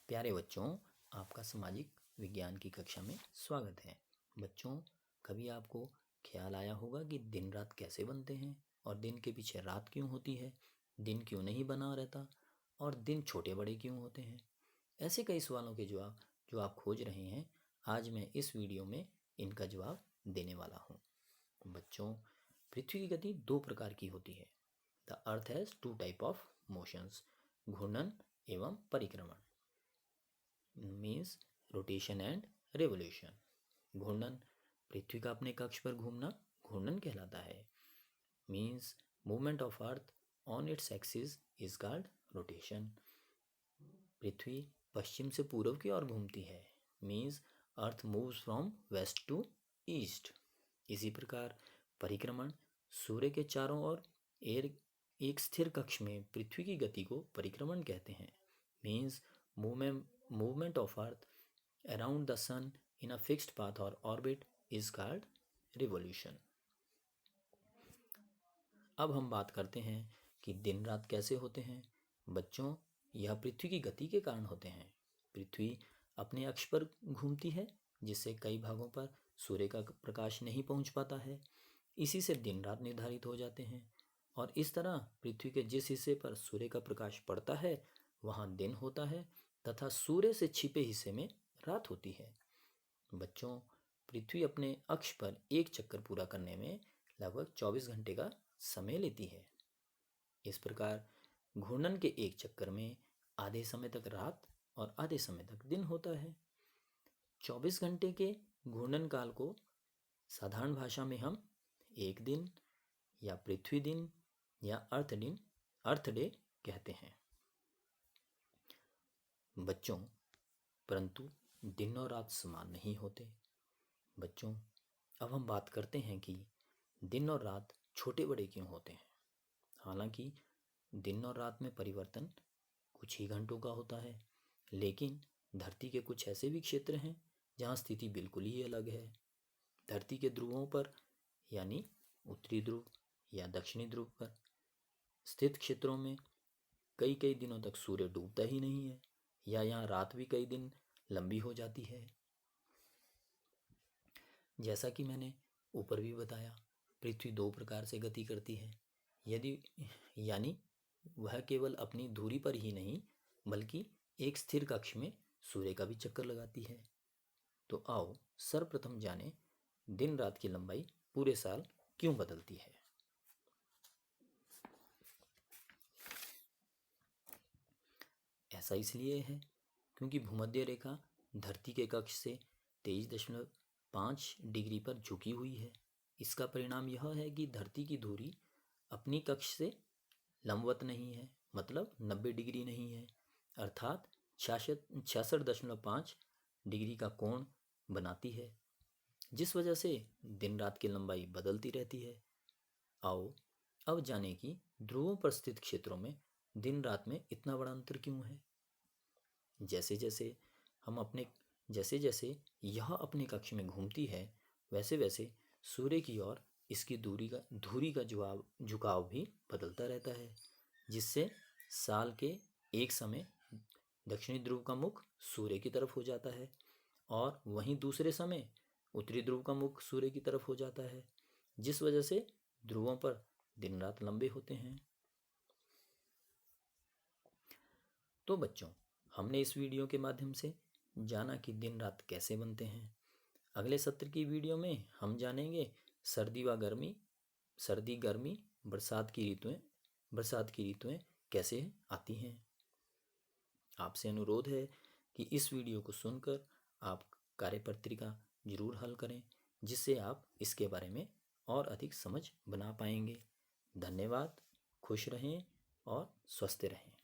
प्यारे बच्चों, आपका सामाजिक विज्ञान की कक्षा में स्वागत है। बच्चों, कभी आपको ख्याल आया होगा कि दिन रात कैसे बनते हैं और दिन के पीछे रात क्यों होती है, दिन क्यों नहीं बना रहता और दिन छोटे बड़े क्यों होते हैं? ऐसे कई सवालों के जवाब जो आप खोज रहे हैं, आज मैं इस वीडियो में इनका जवाब देने वाला हूँ। बच्चों, पृथ्वी की गति दो प्रकार की होती है। The earth has two type of motions, घूर्णन एवं परिक्रमण। Means rotation and revolution. घूर्णन, पृथ्वी का अपने कक्ष पर घूमना घूर्णन कहलाता है। Means movement of earth on its axis is called rotation. पृथ्वी पश्चिम से पूर्व की ओर घूमती है। Means earth moves from west to east. इसी प्रकार परिक्रमण, सूर्य के चारों ओर एक स्थिर कक्ष में पृथ्वी की गति को परिक्रमण कहते हैं। Means movement of earth around the sun in a fixed path or orbit is called revolution। अब हम बात करते हैं कि दिन रात कैसे होते हैं। बच्चों, यह पृथ्वी की गति के कारण होते हैं। पृथ्वी अपने अक्ष पर घूमती है, जिससे कई भागों पर सूर्य का प्रकाश नहीं पहुंच पाता है। इसी से दिन रात निर्धारित हो जाते हैं और इस तरह पृथ्वी के जिस हिस्से पर सूर्य का प्रकाश पड़ता है वहां दिन होता है तथा सूर्य से छिपे हिस्से में रात होती है। बच्चों, पृथ्वी अपने अक्ष पर एक चक्कर पूरा करने में लगभग 24 घंटे का समय लेती है। इस प्रकार घूर्णन के एक चक्कर में आधे समय तक रात और आधे समय तक दिन होता है। 24 घंटे के घूर्णन काल को साधारण भाषा में हम एक दिन या पृथ्वी दिन या अर्थ डे कहते हैं। बच्चों, परंतु दिन और रात समान नहीं होते। बच्चों, अब हम बात करते हैं कि दिन और रात छोटे बड़े क्यों होते हैं। हालांकि दिन और रात में परिवर्तन कुछ ही घंटों का होता है, लेकिन धरती के कुछ ऐसे भी क्षेत्र हैं जहां स्थिति बिल्कुल ही अलग है। धरती के ध्रुवों पर यानी उत्तरी ध्रुव या दक्षिणी ध्रुव पर स्थित क्षेत्रों में कई कई दिनों तक सूर्य डूबता ही नहीं है या यहाँ रात भी कई दिन लंबी हो जाती है। जैसा कि मैंने ऊपर भी बताया, पृथ्वी दो प्रकार से गति करती है। यानी वह केवल अपनी धुरी पर ही नहीं बल्कि एक स्थिर कक्ष में सूर्य का भी चक्कर लगाती है। तो आओ सर्वप्रथम जाने दिन रात की लंबाई पूरे साल क्यों बदलती है। ऐसा इसलिए है क्योंकि भूमध्य रेखा धरती के कक्ष से 23.5 डिग्री पर झुकी हुई है। इसका परिणाम यह है कि धरती की धुरी अपनी कक्ष से लंबवत नहीं है, मतलब 90 डिग्री नहीं है, अर्थात 66.5 डिग्री का कोण बनाती है, जिस वजह से दिन रात की लंबाई बदलती रहती है। आओ अब जाने कि ध्रुवों पर स्थित क्षेत्रों में दिन रात में इतना बड़ा अंतर क्यों है। जैसे जैसे यह अपने कक्ष में घूमती है, वैसे वैसे सूर्य की ओर इसकी धुरी का झुकाव भी बदलता रहता है, जिससे साल के एक समय दक्षिणी ध्रुव का मुख सूर्य की तरफ हो जाता है और वहीं दूसरे समय उत्तरी ध्रुव का मुख सूर्य की तरफ हो जाता है, जिस वजह से ध्रुवों पर दिन रात लंबे होते हैं। तो बच्चों, हमने इस वीडियो के माध्यम से जाना कि दिन रात कैसे बनते हैं। अगले सत्र की वीडियो में हम जानेंगे सर्दी गर्मी बरसात की ऋतुएं कैसे आती हैं। आपसे अनुरोध है कि इस वीडियो को सुनकर आप कार्यपत्रिका जरूर हल करें, जिससे आप इसके बारे में और अधिक समझ बना पाएंगे। धन्यवाद। खुश रहें और स्वस्थ रहें।